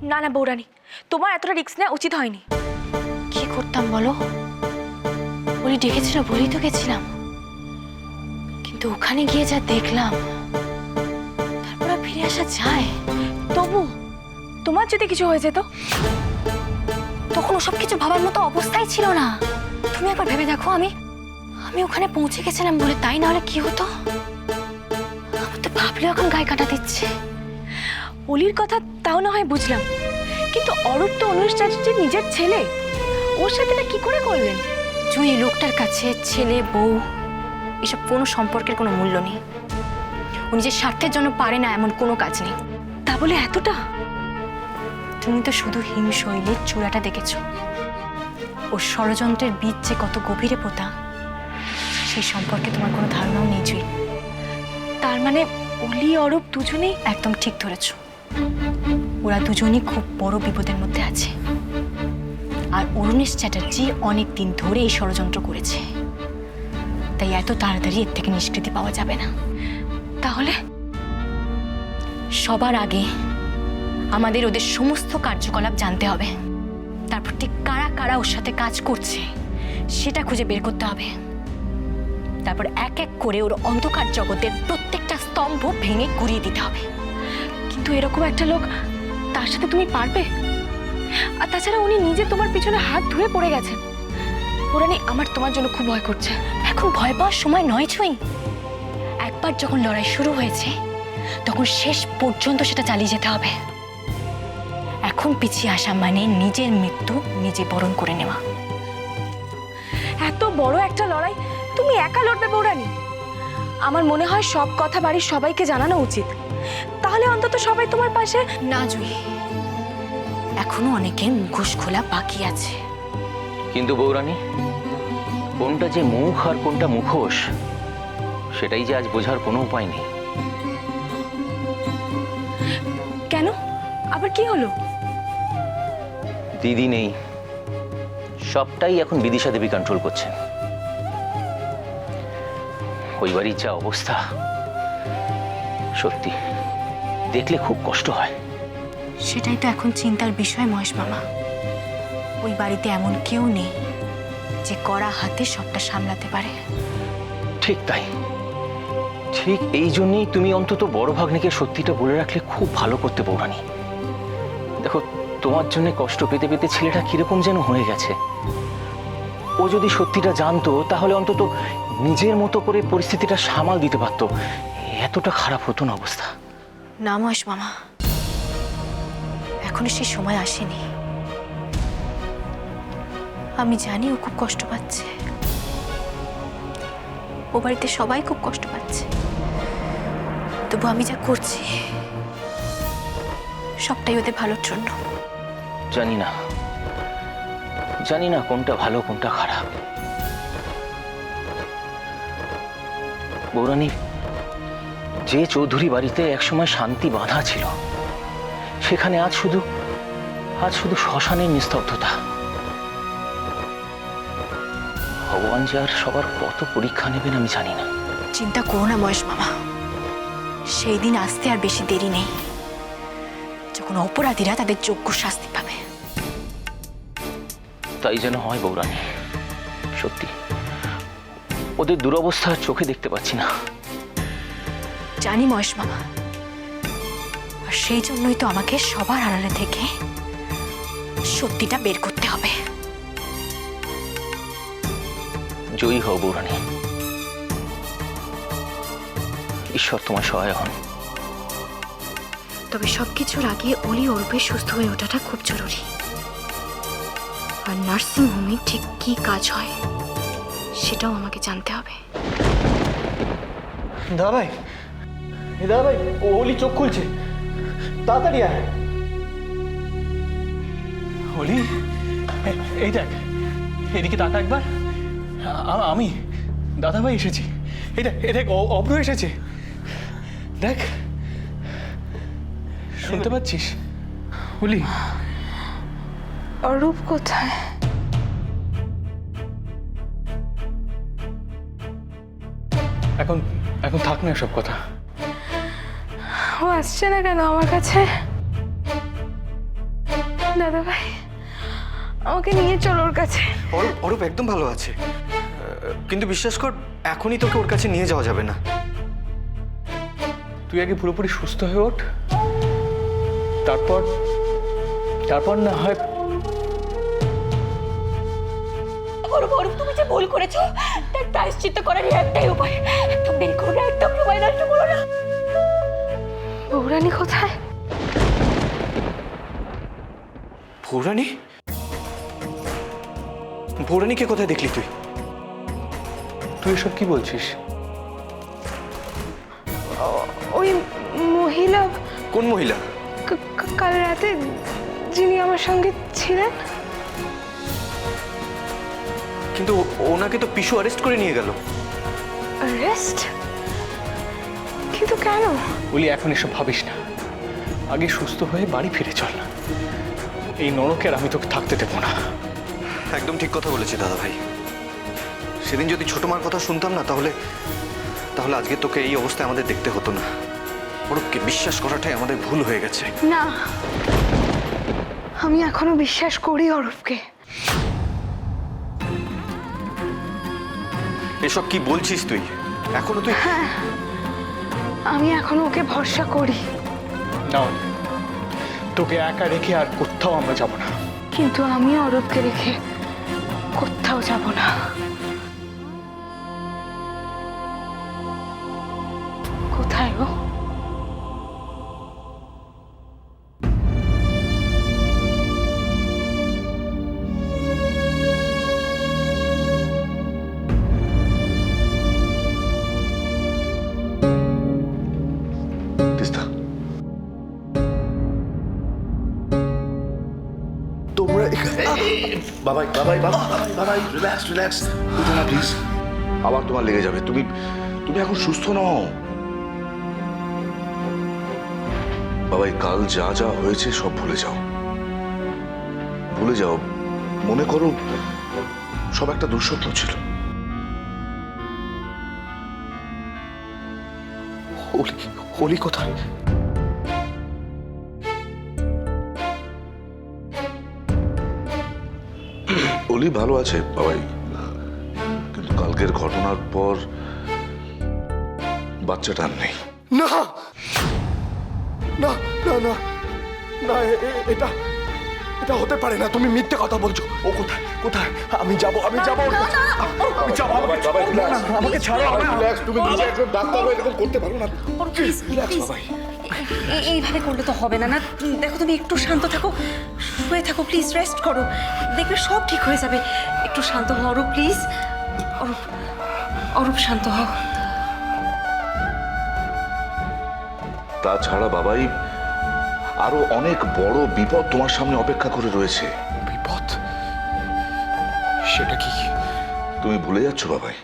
না না বৌরানী, তোমার এতটা রিস্ক নেওয়া উচিত হয়নি। কি করতাম বলো? বলি ডেকেছিল বলেই তো গেছিলাম, কিন্তু ওখানে গিয়ে যা দেখলাম তারপর আর ফিরে আসা যায়? তবু তোমার যদি কিছু হয়ে যেত? তখন ওসব কিছু ভাবার মতো অবস্থাই ছিল না। তুমি একবার ভেবে দেখো, আমি ওখানে পৌঁছে গেছিলাম বলে, তাই না হলে কি হতো? আমার তো ভাবলে এখন গায়ে কাটা দিচ্ছে। অলির কথা তাও না হয় বুঝলাম, কিন্তু অরূপ তো অনুজ চ্যাটার্জির নিজের ছেলে, ওর সাথে এটা কি করে করলেন? জুই, লোকটার কাছে ছেলে বউ এসব কোনো সম্পর্কের কোনো মূল্য নেই। ও নিজের স্বার্থের জন্য পারে না এমন কোনো কাজ নেই। তা বলে এতটা? তুমি তো শুধু হিমশৈলের চূড়াটা দেখেছ, ওর ষড়যন্ত্রের বীজ যে কত গভীরে পোতা সেই সম্পর্কে তোমার কোনো ধারণাও নেই জুই। তার মানে অলি অরূপ দুজনেই? একদম ঠিক ধরেছ, ওরা দুজনই খুব বড় বিপদের মধ্যে আছে। আর অরুণেশ চ্যাটার্জি অনেক দিন ধরে এই ষড়যন্ত্র করেছে, তাই এত তাড়াতাড়ি এর থেকে নিষ্কৃতি পাওয়া যাবে না। তাহলে সবার আগে আমাদের ওদের সমস্ত কার্যকলাপ জানতে হবে, তারপর ঠিক কারা কারা ওর সাথে কাজ করছে সেটা খুঁজে বের করতে হবে। তারপর এক এক করে ওর অন্ধকার জগতের প্রত্যেকটা স্তম্ভ ভেঙে গুড়িয়ে দিতে হবে। কিন্তু এরকম একটা লোক, তার সাথে তুমি পারবে? আর তাছাড়া উনি নিজে তোমার পিছনে হাত ধুয়ে পড়ে গেছেন। বৌরানী, আমার তোমার জন্য খুব ভয় করছে। এখন ভয় পাওয়ার সময় নয় ছুঁই। একবার যখন লড়াই শুরু হয়েছে তখন শেষ পর্যন্ত সেটা চালিয়ে যেতে হবে। এখন পিছিয়ে আসা মানে নিজের মৃত্যু নিজে বরণ করে নেওয়া। এত বড় একটা লড়াই তুমি একা লড়বে বৌরানী? আমার মনে হয় সব কথা বাড়ির সবাইকে জানানো উচিত, তাহলে অন্তত সবাই তোমার পাশে। না জুই, এখনো অনেকের মুখোশ খোলা বাকি আছে। কিন্তু বৌরানী, কোনটা যে মুখ আর কোনটা মুখোশ সেটাই যে আজ বোঝার কোনো উপায় নেই। কেন? আবার কি হলো? দিদি নেই, সবটাই এখন বিদিশা দেবী কন্ট্রোল করছেন। ওই বাড়ির যা অবস্থা, সত্যি দেখলে খুব কষ্ট হয়। সেটাই তো এখন চিন্তার বিষয় মহেশ মামা। ওই বাড়িতে এমন কেউ নেই যে কড়া হাতে সবটা সামলাতে পারে। ঠিক তাই, ঠিক এই জন্যই তুমি অন্তত বড় ভাগ্নিকে সত্যিটা বলে রাখলে খুব ভালো করতে বৌরানী। দেখো, তোমার জন্য কষ্ট পেতে পেতে ছেলেটা কিরকম যেন হয়ে গেছে। ও যদি সত্যিটা জানতো তাহলে অন্তত নিজের মতো করে পরিস্থিতিটা সামাল দিতে পারতো, এতটা খারাপ হতো না অবস্থা। না মহেশ মামা, এখনো সেই সময় আসেনি। আমি জানি ও খুব কষ্ট পাচ্ছে, ও বাড়িতে সবাই খুব কষ্ট পাচ্ছে, তবু আমি যা করছি সবটাই ওদের ভালোর জন্য। জানি না কোনটা ভালো কোনটা খারাপ। বৌরানী, যে চৌধুরী বাড়িতে একসময় শান্তি বাঁধা ছিল সেখানে আজ শুধু শ্মশানের নিস্তব্ধতা। ভগবান যে আর সবার কত পরীক্ষা নেবেন আমি জানি না। চিন্তা করো না মহেশ মামা, সেই দিন আসতে আর বেশি দেরি নেই যখন অপরাধীরা তাদের যোগ্য শাস্তি পাবে। তাই যেন হয় বৌরানী। সত্যি ওদের দুরবস্থা চোখে দেখতে পাচ্ছি না। জানি মহেশ মামা, আর সেই জন্যই তো আমাকে সবার আড়ালে থেকে সত্যিটা বের করতে হবে। জয়ী হও বৌরানী, ঈশ্বর তোমার সহায় হন। তবে সবকিছুর আগে অলি অরূপের সুস্থ হয়ে ওঠাটা খুব জরুরি। আর নার্সিং হোমে ঠিক কি কাজ হয় সেটাও আমাকে জানতে হবে। দাদা ভাই, ওলি চোখ খুলছে, তাড়াতাড়ি আয়। ওলি, এই দেখ, এদিকে তাকা একবার। আমি দাদা ভাই এসেছি। এই দেখ, অব্র এসেছে, দেখ, শুনতে পাচ্ছিস? ওলি, অরূপ কোথায়? এখন থাক না সব কথা। ও আসছে না কেন আমার কাছে? দাদা ভাই, আমাকে নিয়ে চলো ওর কাছে। অরূপ একদম ভালো আছে, কিন্তু বিশ্বাস কর এখনই তোকে ওর কাছে নিয়ে যাওয়া যাবে না। তুই আগে পুরোপুরি সুস্থ হয়ে ওঠ, তারপর না হয়। অরূপ, অরূপ, তুমি যে ভুল করেছো তার প্রায়শ্চিত্ত করার একটাই উপায়। একদম দেরি করো না, একদম সময় নষ্ট করো না। বৌরানী কোথায়? ভৌরানী? ভৌরানীকে কোথায় দেখলি তুই? তুই এসব কি বলছিস? ওই মহিলা। কোন মহিলা? কাল রাতে যিনি আমার সঙ্গে ছিলেন। কিন্তু ওনাকে তো পিশু অ্যারেস্ট করে নিয়ে গেল। অ্যারেস্ট? কিন্তু কেন? বলি এখন এসব ভাবিস না, আগে সুস্থ হয়ে বাড়ি ফিরে চল। এই নরকে আর আমি তোকে থাকতে দেবো না। একদম ঠিক কথা বলেছি দাদা ভাই। সেদিন যদি ছোট মার কথা শুনতাম না, তাহলে আজকে তোকে এই অবস্থায় আমাদের দেখতে হতো না। অরূপকে বিশ্বাস করাটাই আমাদের ভুল হয়ে গেছে। না, আমি এখনো বিশ্বাস করি অরূপকে। এসব কি বলছিস তুই? এখনো তুই? হ্যাঁ, আমি এখনো ওকে ভরসা করি। না, তোকে একা রেখে আর কোথাও আমরা যাব না। কিন্তু আমি অরূপকে রেখে কোথাও যাব না। কোথায় ও? তিস্তা, তোমরা বাবাই বাবাই বাবাই বাবাই রিল্যাক্স রিল্যাক্স, উঠো না প্লিজ। আবার তোমার লেগে যাবে। তুমি এখন সুস্থ নও বাবাই। কাল যা যা হয়েছে সব ভুলে যাও, ভুলে যাও। মনে করো সব একটা দুঃস্বপ্ন ছিল। হোলি কোথায়? অলি ভালো আছে বাবাই, কিন্তু কালকের ঘটনার পর বাচ্চাটা আর নেই। না না না না না, এটা এটা হতে পারে না। তুমি মিথ্যে কথা বলছো। ও কোথায় কোথায়? আমি যাব আমি যাব ওর কাছে। আমি যাব। আমাকে ছাড়ো। তুমি নিজে একজন ডাক্তার হয়ে এরকম করতে পারো না। রিল্যাক্স বাবাই। এইভাবে করলে তো হবে না। না দেখো, তুমি একটু শান্ত থাকো, শুয়ে থাকো, প্লিজ রেস্ট করো, দেখবে সব ঠিক হয়ে যাবে। একটু শান্ত হও অরূপ, প্লিজ। অরূপ, অরূপ শান্ত হও। তাছাড়া বাবাই, আরো অনেক বড় বিপদ তোমার সামনে অপেক্ষা করে রয়েছে। বিপদ? সেটা কি? তুমি ভুলে যাচ্ছ বাবাই,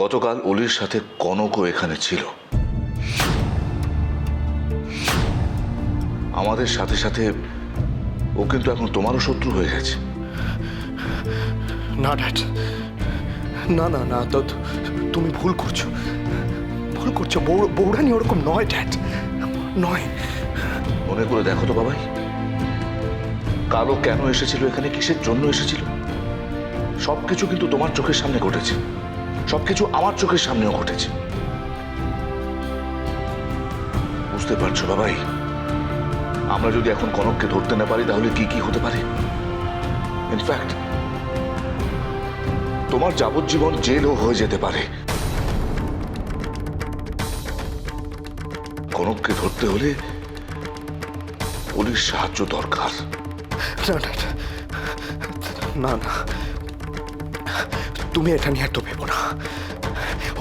গতকাল অলির সাথে কনকও এখানে ছিল। আমাদের সাথে সাথে ও কিন্তু এখন তোমারও শত্রু হয়ে গেছে। না ড্যাড, না না না, তো তুমি ভুল করছো, ভুল করছো। বৌরানী ওরকম নয় ড্যাড, নয়। মনে করে দেখো তো বাবাই, কালো কেন এসেছিল এখানে, কিসের জন্য এসেছিল? সবকিছু কিন্তু তোমার চোখের সামনে ঘটেছে, সবকিছু আমার চোখের সামনেও ঘটেছে। বুঝতে পারছো বাবাই, আমরা যদি এখন কনককে ধরতে না পারি তাহলে কি কি হতে পারে? ইনফ্যাক্ট তোমার যাবজ্জীবন জেলও হয়ে যেতে পারে। কনককে ধরতে হলে পুলিশ সাহায্য দরকার। না ড্যাড, না না, তুমি এটা নিয়ে এত ভেবো না।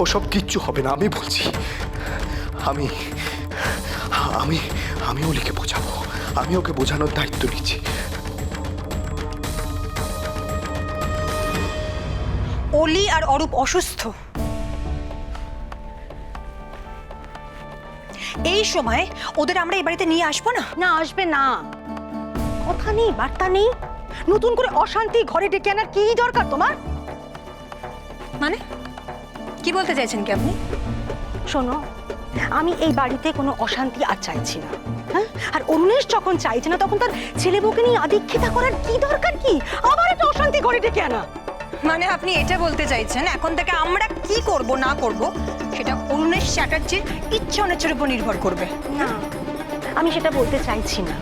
ওসব কিচ্ছু হবে না, আমি বলছি। আমি আমি আমি অলিকে বোঝাবো, আমি ওকে বোঝানোর দায়িত্ব নিচ্ছি। অলি আর অরূপ অসুস্থ। এই সময় ওদের আমরা এই বাড়িতে নিয়ে আসবো না? না, আসবে না। কথা নেই, বার্তা নেই, নতুন করে অশান্তি ঘরে ডেকে আনার কি দরকার তোমার? মানে কি বলতে চাইছেন কি আপনি? শোনো, আমি এই বাড়িতে কোনো অশান্তি আর চাইছি না। হ্যাঁ, আর অরুণেশ যখন চাইছে না তখন তার ছেলে বউকে নিয়ে আদিক্ষেতা করার কি দরকার? কি আবার একটা অশান্তি করে ডেকে আনা? মানে আপনি এটা বলতে চাইছেন এখন থেকে আমরা কি করব না করব সেটা অরুণেশ চ্যাটার্জির ইচ্ছা অনিচ্ছার উপর নির্ভর করবে? না, আমি সেটা বলতে চাইছি না।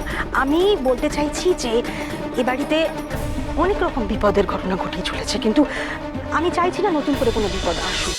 আমি বলতে চাইছি যে এ বাড়িতে অনেক রকম বিপদের ঘটনা ঘটিয়ে চলেছে, কিন্তু আমি চাইছি না নতুন করে কোনো বিপদ আসুক।